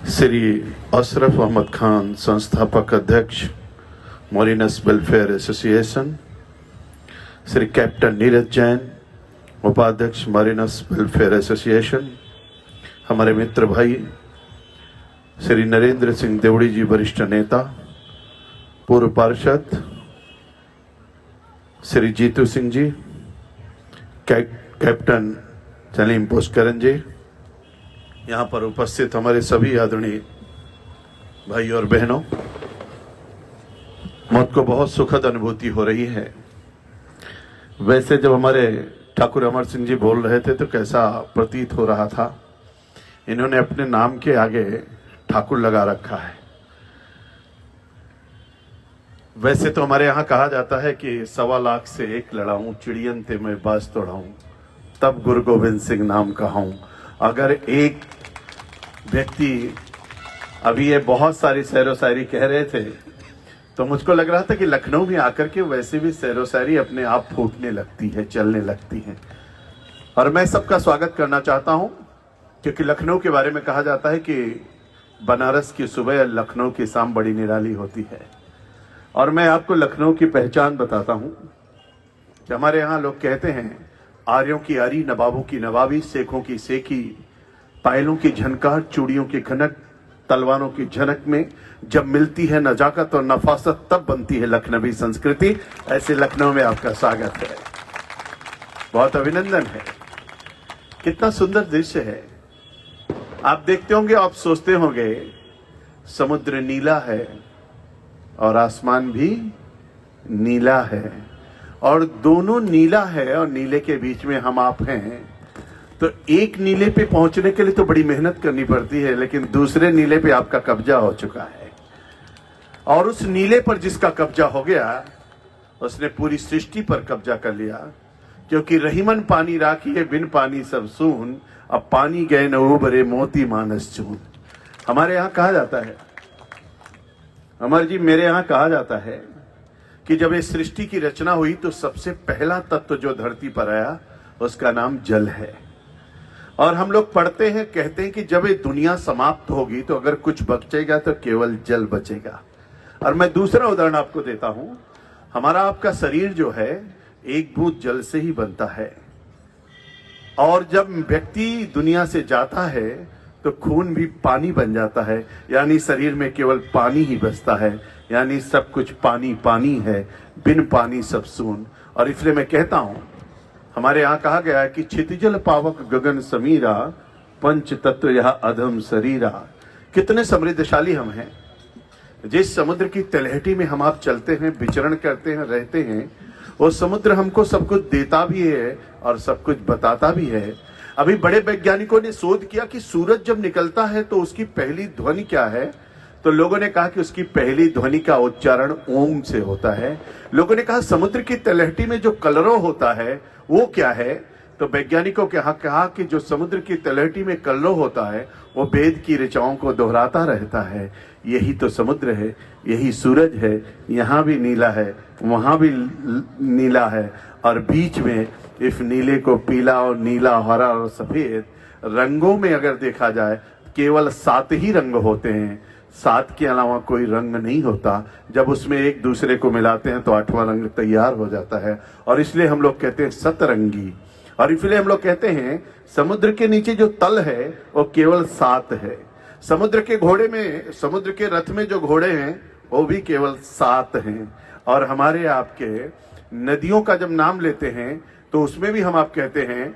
श्री अशरफ अहमद खान, संस्थापक अध्यक्ष मॉरिनस welfare association, Shri captain Neeraj Jain, उपाध्यक्ष मॉरिनस वेलफेयर एसोसिएशन, हमारे मित्र भाई श्री नरेंद्र सिंह देवड़ी जी, वरिष्ठ नेता, पूर्व पार्षद श्री जीतू सिंह जी, कैप्टन सलीम पुष्करन जी, यहाँ पर उपस्थित हमारे सभी आदरणीय भाई और बहनों, मुझको बहुत सुखद अनुभूति हो रही है। वैसे जब हमारे ठाकुर अमर सिंह जी बोल रहे थे तो कैसा प्रतीत हो रहा था, इन्होंने अपने नाम के आगे ठाकुर लगा रखा है। वैसे तो हमारे यहाँ कहा जाता है कि 1.25 लाख से एक लड़ाऊं, चिड़ियन ते मैं बाज तोड़ाऊं, तब गुरु गोविंद सिंह नाम कहाऊं। अगर एक व्यक्ति, अभी ये बहुत सारी शेरो शायरी कह रहे थे, तो मुझको लग रहा था कि लखनऊ में आकर के वैसे भी शेरो शायरी अपने आप फूटने लगती है, चलने लगती है। और मैं सबका स्वागत करना चाहता हूं, क्योंकि लखनऊ के बारे में कहा जाता है कि बनारस की सुबह, लखनऊ की शाम बड़ी निराली होती है। और मैं आपको लखनऊ की पहचान बताता हूं कि हमारे यहाँ लोग कहते हैं, आर्यों की आरी, नवाबों की नवाबी, शेखों की शेखी, पायलों की झनकार, चूड़ियों की खनक, तलवारों की झनक में जब मिलती है नजाकत और नफासत, तब बनती है लखनवी संस्कृति। ऐसे लखनऊ में आपका स्वागत है, बहुत अभिनंदन है। कितना सुंदर दृश्य है। आप देखते होंगे, आप सोचते होंगे समुद्र नीला है और आसमान भी नीला है, और दोनों नीला है और नीले के बीच में हम आप हैं। तो एक नीले पे पहुंचने के लिए तो बड़ी मेहनत करनी पड़ती है, लेकिन दूसरे नीले पे आपका कब्जा हो चुका है। और उस नीले पर जिसका कब्जा हो गया, उसने पूरी सृष्टि पर कब्जा कर लिया। क्योंकि रहीमन पानी राखी है, बिन पानी सब सून, अब पानी गए न उबरे मोती मानस चून। हमारे यहाँ कहा जाता है, अमर जी, मेरे यहाँ कहा जाता है कि जब इस सृष्टि की रचना हुई तो सबसे पहला तत्व जो धरती पर आया उसका नाम जल है। और हम लोग पढ़ते हैं, कहते हैं कि जब ये दुनिया समाप्त होगी तो अगर कुछ बचेगा तो केवल जल बचेगा। और मैं दूसरा उदाहरण आपको देता हूं, हमारा आपका शरीर जो है एक बूंद जल से ही बनता है। और जब व्यक्ति दुनिया से जाता है तो खून भी पानी बन जाता है, यानी शरीर में केवल पानी ही बचता है, यानी सब कुछ पानी पानी है, बिन पानी सब सून। और इसलिए मैं कहता हूं, हमारे यहाँ कहा गया है कि क्षितिजल पावक गगन समीरा, पंच तत्व यह अधम शरीरा। कितने समृद्धशाली हम हैं। जिस समुद्र की तलहटी में हम आप चलते हैं, विचरण करते हैं, रहते हैं, वो समुद्र हमको सब कुछ देता भी है और सब कुछ बताता भी है। अभी बड़े वैज्ञानिकों ने शोध किया कि सूरज जब निकलता है तो उसकी पहली ध्वनि क्या है, तो लोगों ने कहा कि उसकी पहली ध्वनि का उच्चारण ओम से होता है। लोगों ने कहा समुद्र की तलहटी में जो कलरव होता है वो क्या है, तो वैज्ञानिकों के कहा कि जो समुद्र की तलहटी में कलरव होता है वो वेद की ऋचाओं को दोहराता रहता है। यही तो समुद्र है, यही सूरज है। यहाँ भी नीला है, वहां भी नीला है, और बीच में इस नीले को पीला और नीला, हरा और सफेद रंगों में अगर देखा जाए, केवल 7 ही रंग होते हैं। 7 के अलावा कोई रंग नहीं होता। जब उसमें एक दूसरे को मिलाते हैं तो 8वां रंग तैयार हो जाता है। और इसलिए हम लोग कहते हैं सतरंगी। और इसलिए हम लोग कहते हैं समुद्र के नीचे जो तल है वो केवल 7 है। समुद्र के घोड़े में, समुद्र के रथ में जो घोड़े हैं वो भी केवल 7 हैं। और हमारे आपके नदियों का जब नाम लेते हैं तो उसमें भी हम आप कहते हैं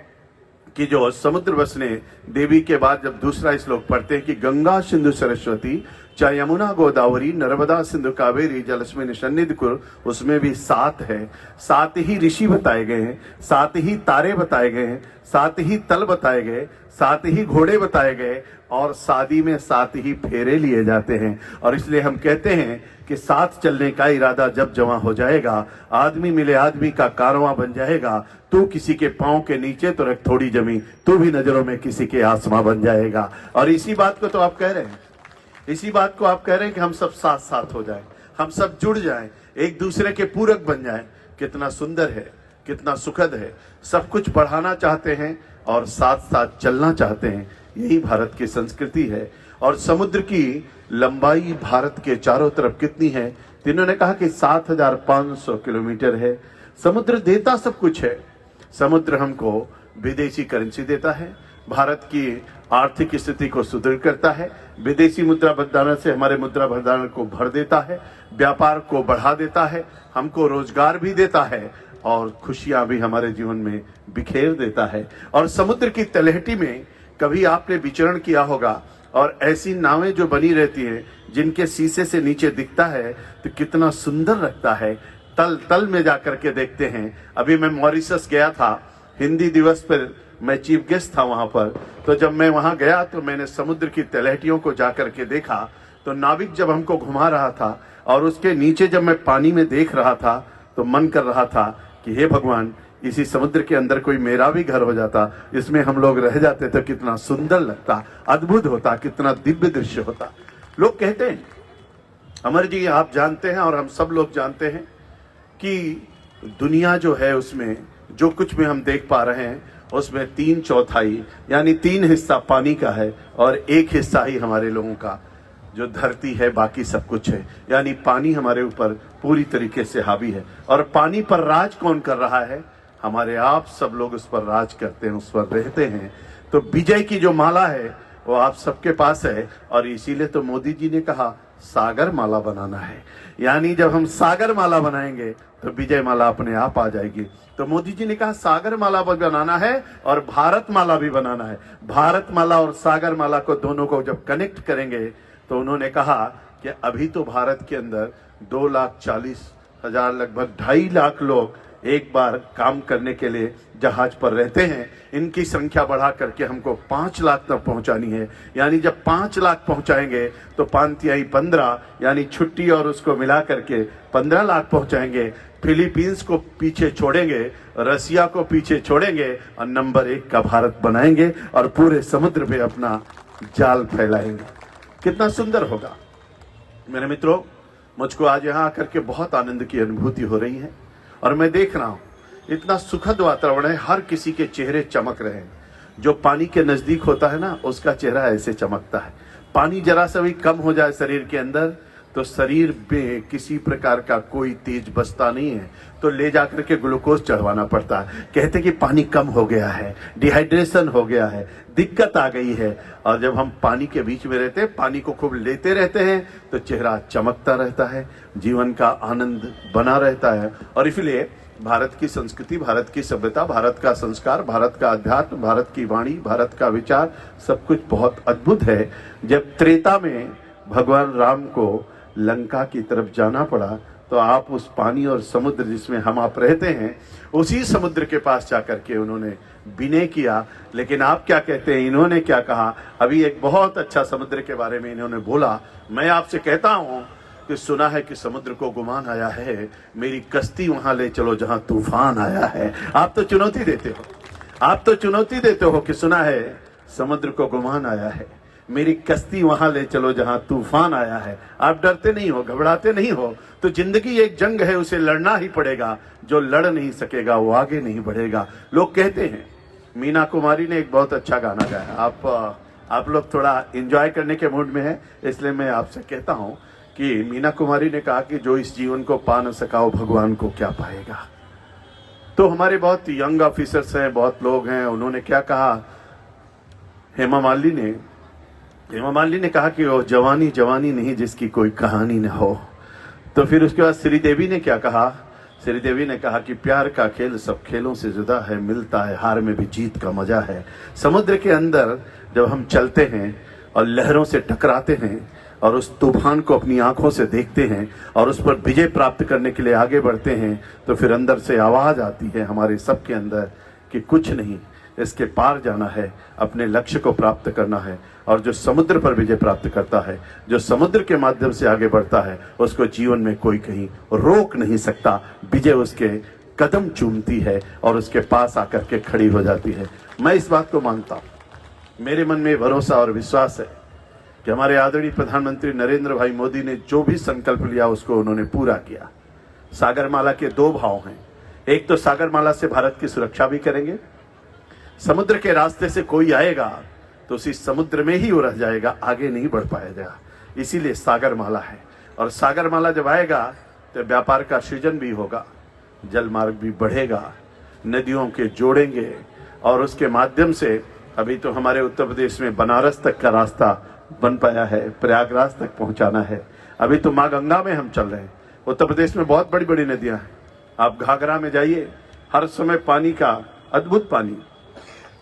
कि जो समुद्र बसने देवी के बाद जब दूसरा श्लोक पढ़ते हैं कि गंगा सिंधु सरस्वती च यमुना गोदावरी नर्मदा सिंधु कावेरी जलस्मिन् सन्निधि कुरु, उसमें भी 7 है। 7 ही ऋषि बताए गए हैं, 7 ही तारे बताए गए हैं, 7 ही तल बताए गए, 7 ही घोड़े बताए गए, और शादी में 7 ही फेरे लिए जाते हैं। और इसलिए हम कहते हैं कि साथ चलने का इरादा जब जमा हो जाएगा, आदमी मिले आदमी का कारवां बन जाएगा। तू किसी के पांव के नीचे तो रख थोड़ी जमीन, तू भी नजरों में किसी के आसमां बन जाएगा। और इसी बात को तो आप कह रहे हैं, इसी बात को आप कह रहे हैं कि हम सब साथ साथ हो जाएं, हम सब जुड़ जाएं, एक दूसरे के पूरक बन जाएं। कितना सुंदर है, कितना सुखद है। सब कुछ बढ़ाना चाहते हैं और साथ साथ चलना चाहते हैं। यही भारत की संस्कृति है। और समुद्र की लंबाई भारत के चारों तरफ कितनी है, तो इन्होंने कहा कि 7,500 किलोमीटर है। समुद्र देता सब कुछ है। समुद्र हमको विदेशी करेंसी देता है, भारत की आर्थिक स्थिति को सुदृढ़ करता है, विदेशी मुद्रा भंडार से हमारे मुद्रा भंडार को भर देता है, व्यापार को बढ़ा देता है, हमको रोजगार भी देता है और खुशियां भी हमारे जीवन में बिखेर देता है। और समुद्र की तलहटी में कभी आपने विचरण किया होगा, और ऐसी नावें जो बनी रहती हैं जिनके शीशे से नीचे दिखता है तो कितना सुंदर लगता है। तल तल में जाकर के देखते हैं। अभी मैं मॉरिशस गया था, हिंदी दिवस पर मैं चीफ गेस्ट था वहां पर। तो जब मैं वहां गया तो मैंने समुद्र की तलहटियों को जाकर के देखा। तो नाविक जब हमको घुमा रहा था और उसके नीचे जब मैं पानी में देख रहा था तो मन कर रहा था कि हे भगवान, इसी समुद्र के अंदर कोई मेरा भी घर हो जाता, इसमें हम लोग रह जाते तो कितना सुंदर लगता, अद्भुत होता, कितना दिव्य दृश्य होता। लोग कहते हैं, अमर जी आप जानते हैं और हम सब लोग जानते हैं कि दुनिया जो है उसमें जो कुछ भी हम देख पा रहे हैं उसमें 3/4 यानी 3 हिस्सा पानी का है और 1 हिस्सा ही हमारे लोगों का जो धरती है, बाकी सब कुछ है। यानी पानी हमारे ऊपर पूरी तरीके से हावी है। और पानी पर राज कौन कर रहा है? हमारे आप सब लोग उस पर राज करते हैं, उस पर रहते हैं। तो विजय की जो माला है वो आप सबके पास है। और इसीलिए तो मोदी जी ने कहा सागर माला बनाना है। यानी जब हम सागर माला बनाएंगे तो विजय माला अपने आप आ जाएगी। तो मोदी जी ने कहा सागर माला भी बनाना है और भारत माला भी बनाना है। भारत माला और सागर माला को दोनों को जब कनेक्ट करेंगे तो उन्होंने कहा कि अभी तो भारत के अंदर 2,40,000 लगभग 2.5 लाख लोग एक बार काम करने के लिए जहाज पर रहते हैं। इनकी संख्या बढ़ा करके हमको 5 लाख तक पहुंचानी है। यानी जब 5 लाख पहुंचाएंगे तो 5×15 यानी छुट्टी और उसको मिला करके 15 लाख पहुंचाएंगे। फिलीपींस को पीछे छोड़ेंगे, रसिया को पीछे छोड़ेंगे और नंबर 1 का भारत बनाएंगे और पूरे समुद्र पे अपना जाल फैलाएंगे। कितना सुंदर होगा। मेरे मित्रों, मुझको आज यहाँ आकर के बहुत आनंद की अनुभूति हो रही है और मैं देख रहा हूँ इतना सुखद वातावरण है, हर किसी के चेहरे चमक रहे हैं। जो पानी के नजदीक होता है ना, उसका चेहरा ऐसे चमकता है। पानी जरा सा भी कम हो जाए शरीर के अंदर तो शरीर में किसी प्रकार का कोई तेज बचता नहीं है, तो ले जाकर के ग्लूकोज चढ़वाना पड़ता है। कहते कि पानी कम हो गया है, डिहाइड्रेशन हो गया है, दिक्कत आ गई है। और जब हम पानी के बीच में रहते हैं, पानी को खूब लेते रहते हैं तो चेहरा चमकता रहता है, जीवन का आनंद बना रहता है। और इसलिए भारत की संस्कृति, भारत की सभ्यता, भारत का संस्कार, भारत का अध्यात्म, भारत की वाणी, भारत का विचार सब कुछ बहुत अद्भुत है। जब त्रेता में भगवान राम को लंका की तरफ जाना पड़ा तो आप उस पानी और समुद्र जिसमें हम आप रहते हैं उसी समुद्र के पास जाकर के उन्होंने विनय किया। लेकिन आप क्या कहते हैं, इन्होंने क्या कहा? अभी एक बहुत अच्छा समुद्र के बारे में इन्होंने बोला। मैं आपसे कहता हूं कि सुना है कि समुद्र को गुमान आया है, मेरी कश्ती वहां ले चलो जहां तूफान आया है। आप तो चुनौती देते हो, आप तो चुनौती देते हो कि सुना है समुद्र को गुमान आया है, मेरी कश्ती वहां ले चलो जहां तूफान आया है। आप डरते नहीं हो, घबराते नहीं हो। तो जिंदगी एक जंग है, उसे लड़ना ही पड़ेगा। जो लड़ नहीं सकेगा वो आगे नहीं बढ़ेगा। लोग कहते हैं, मीना कुमारी ने एक बहुत अच्छा गाना गाया। आप लोग थोड़ा एंजॉय करने के मूड में हैं, इसलिए मैं आपसे कहता हूं कि मीना कुमारी ने कहा कि जो इस जीवन को पा न सका वो भगवान को क्या पाएगा। तो हमारे बहुत यंग ऑफिसर्स हैं, बहुत लोग हैं, उन्होंने क्या कहा, हेमा मालिनी ने कहा कि वो जवानी जवानी नहीं जिसकी कोई कहानी न हो। तो फिर उसके बाद श्रीदेवी ने क्या कहा, श्रीदेवी ने कहा कि प्यार का खेल सब खेलों से जुदा है, मिलता है हार में भी जीत का मजा है। समुद्र के अंदर जब हम चलते हैं और लहरों से टकराते हैं और उस तूफान को अपनी आंखों से देखते हैं और उस पर विजय प्राप्त करने के लिए आगे बढ़ते हैं तो फिर अंदर से आवाज आती है हमारे सबके अंदर कि कुछ नहीं, इसके पार जाना है, अपने लक्ष्य को प्राप्त करना है। और जो समुद्र पर विजय प्राप्त करता है, जो समुद्र के माध्यम से आगे बढ़ता है, उसको जीवन में कोई कहीं रोक नहीं सकता। विजय उसके कदम चूमती है और उसके पास आकर के खड़ी हो जाती है। मैं इस बात को मानता हूं, मेरे मन में भरोसा और विश्वास है कि हमारे आदरणीय प्रधानमंत्री नरेंद्र भाई मोदी ने जो भी संकल्प लिया उसको उन्होंने पूरा किया। सागरमाला के 2 भाव हैं, एक तो सागरमाला से भारत की सुरक्षा भी करेंगे, समुद्र के रास्ते से कोई आएगा तो उसी समुद्र में ही वो रह जाएगा, आगे नहीं बढ़ पाएगा। इसीलिए सागरमाला है, और सागरमाला जब आएगा तो व्यापार का सृजन भी होगा, जल मार्ग भी बढ़ेगा, नदियों के जोड़ेंगे, और उसके माध्यम से अभी तो हमारे उत्तर प्रदेश में बनारस तक का रास्ता बन पाया है, प्रयागराज तक पहुंचाना है। अभी तो माँ गंगा में हम चल रहे हैं। उत्तर प्रदेश में बहुत बड़ी बड़ी नदियां हैं, आप घाघरा में जाइए, हर समय पानी का अद्भुत पानी।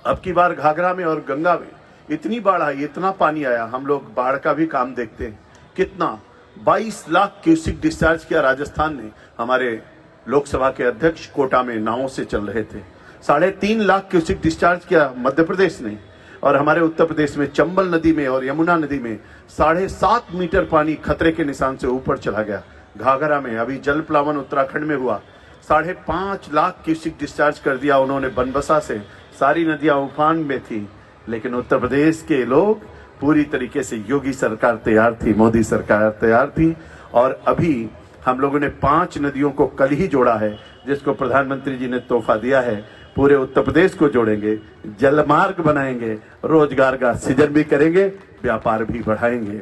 अब की बार घाघरा में और गंगा में इतनी बाढ़ आई, इतना पानी आया, हम लोग बाढ़ का भी काम देखते हैं। कितना 22 लाख क्यूसिक डिस्चार्ज किया राजस्थान ने। हमारे लोकसभा के अध्यक्ष कोटा में नावों से चल रहे थे। 3.5 लाख क्यूसिक डिस्चार्ज किया मध्य प्रदेश ने, और हमारे उत्तर प्रदेश में चंबल नदी में और यमुना नदी में 7.5 मीटर पानी खतरे के निशान से ऊपर चला गया। घाघरा में अभी जल प्लावन उत्तराखंड में हुआ, 5.5 लाख क्यूसिक डिस्चार्ज कर दिया उन्होंने बनबसा से। सारी नदियां उफान में थी, लेकिन उत्तर प्रदेश के लोग पूरी तरीके से, योगी सरकार तैयार थी, मोदी सरकार तैयार थी। और अभी हम लोगों ने 5 नदियों को कल ही जोड़ा है, जिसको प्रधानमंत्री जी ने तोहफा दिया है। पूरे उत्तर प्रदेश को जोड़ेंगे, जलमार्ग बनाएंगे, रोजगार का सृजन भी करेंगे, व्यापार भी बढ़ाएंगे,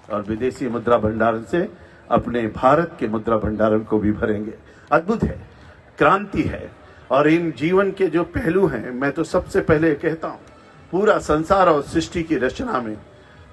और विदेशी मुद्रा भंडारण से अपने भारत के मुद्रा भंडारण को भी भरेंगे। अद्भुत है, क्रांति है। और इन जीवन के जो पहलू हैं, मैं तो सबसे पहले कहता हूं, पूरा संसार और सृष्टि की रचना में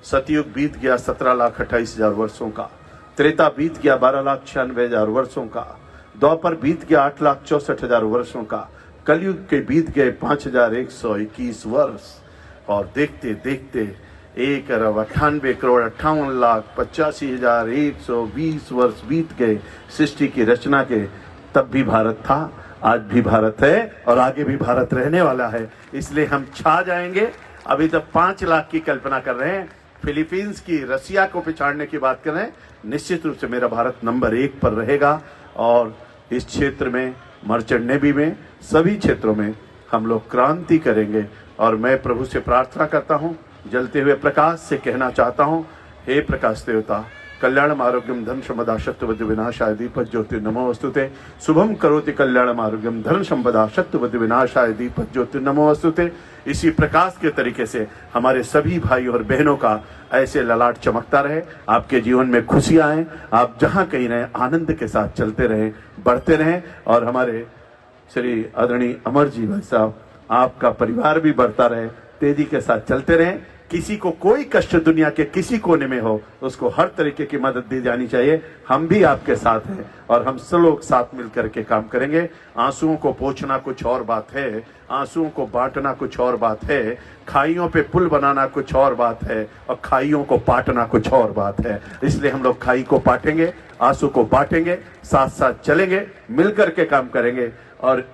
सतयुग बीत गया 17,28,000 वर्षों का, त्रेता बीत गया 12,96,000 वर्षों का, द्वापर बीत गया 8,64,000 वर्षों का, कलयुग के बीत गए 5,121 वर्ष, और देखते देखते 1,98,58,85,120 वर्ष बीत गए सृष्टि की रचना के। तब भी भारत था, आज भी भारत है, और आगे भी भारत रहने वाला है। इसलिए हम छा जाएंगे। अभी तक 5 लाख की कल्पना कर रहे हैं, फिलीपींस की, रसिया को पिछाड़ने की बात कर रहे हैं। निश्चित रूप से मेरा भारत नंबर 1 पर रहेगा, और इस क्षेत्र में, मर्चेंट नेवी में, सभी क्षेत्रों में हम लोग क्रांति करेंगे। और मैं प्रभु से प्रार्थना करता हूँ, जलते हुए प्रकाश से कहना चाहता हूँ, हे प्रकाश देवता, कल्याणम आरोग्यम धन संपदा शत्रुबुद्धि विनाशाय दीपक ज्योति नमोस्तुते। शुभम करोति कल्याणम आरोग्यम धन संपदा शत्रुबुद्धि विनाशाय दीपक ज्योति नमोस्तुते। इसी प्रकाश के तरीके से हमारे सभी भाई और बहनों का ऐसे ललाट चमकता रहे, आपके जीवन में खुशियां आए, आप जहां कहीं रहें आनंद के साथ चलते रहें, बढ़ते रहें। और हमारे श्री आदरणीय अमर जी भाई साहब, आपका परिवार भी बढ़ता रहे, तेजी के साथ चलते रहें। किसी को कोई कष्ट दुनिया के किसी कोने में हो, उसको हर तरीके की मदद दी जानी चाहिए। हम भी आपके साथ हैं, और हम सब लोग साथ मिलकर के काम करेंगे। आंसुओं को पोंछना कुछ और बात है, आंसुओं को बांटना कुछ और बात है, खाइयों पे पुल बनाना कुछ और बात है, और खाइयों को पाटना कुछ और बात है। इसलिए हम लोग खाई को पाटेंगे, आंसू को बांटेंगे, साथ साथ चलेंगे, मिलकर के काम करेंगे। और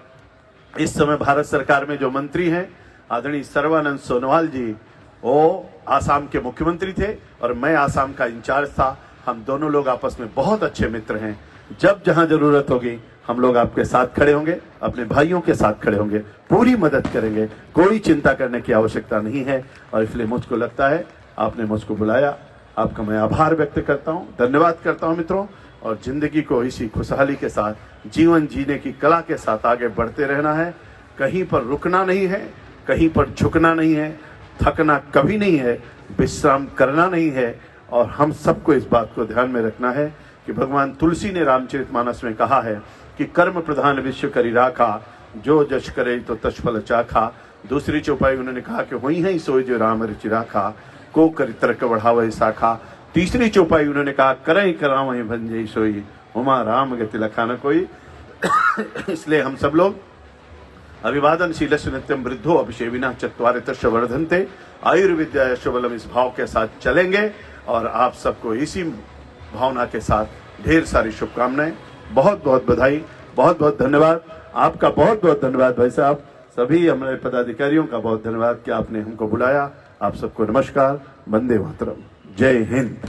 इस समय भारत सरकार में जो मंत्री हैं, आदरणीय सर्बानंद सोनोवाल जी, वो आसाम के मुख्यमंत्री थे और मैं आसाम का इंचार्ज था। हम दोनों लोग आपस में बहुत अच्छे मित्र हैं। जब जहां जरूरत होगी हम लोग आपके साथ खड़े होंगे, अपने भाइयों के साथ खड़े होंगे, पूरी मदद करेंगे, कोई चिंता करने की आवश्यकता नहीं है। और इसलिए मुझको लगता है आपने मुझको बुलाया, आपका मैं आभार व्यक्त करता हूं, धन्यवाद करता हूं मित्रों। और जिंदगी को इसी खुशहाली के साथ, जीवन जीने की कला के साथ आगे बढ़ते रहना है। कहीं पर रुकना नहीं है, कहीं पर झुकना नहीं है, थकना कभी नहीं है, विश्राम करना नहीं है। और हम सबको इस बात को ध्यान में रखना है कि भगवान तुलसी ने रामचरितमानस में कहा है कि कर्म प्रधान विश्व करी राखा, जो जश करे तो तत्फल चाखा। दूसरी चौपाई उन्होंने कहा कि वही है सोई जो राम रुचि राखा, को करि तर्क बढ़ावे शाखा। तीसरी चौपाई उन्होंने कहा करई करावई भंजई सोई, उमा राम गति लखा न कोई। इसलिए हम सब लोग अभिवादन शीलस्य नित्यम वृद्धो अभिषेविना चत्वारितश्च वर्धन्ते, आयुर्विद्या यशोबलम, इस भाव के साथ चलेंगे। और आप सबको इसी भावना के साथ ढेर सारी शुभकामनाएं, बहुत बहुत बधाई, बहुत बहुत धन्यवाद। आपका बहुत बहुत धन्यवाद भाई साहब, सभी हमारे पदाधिकारियों का बहुत धन्यवाद कि आपने हमको बुलाया। आप सबको नमस्कार, वंदे मातरम, जय हिंद।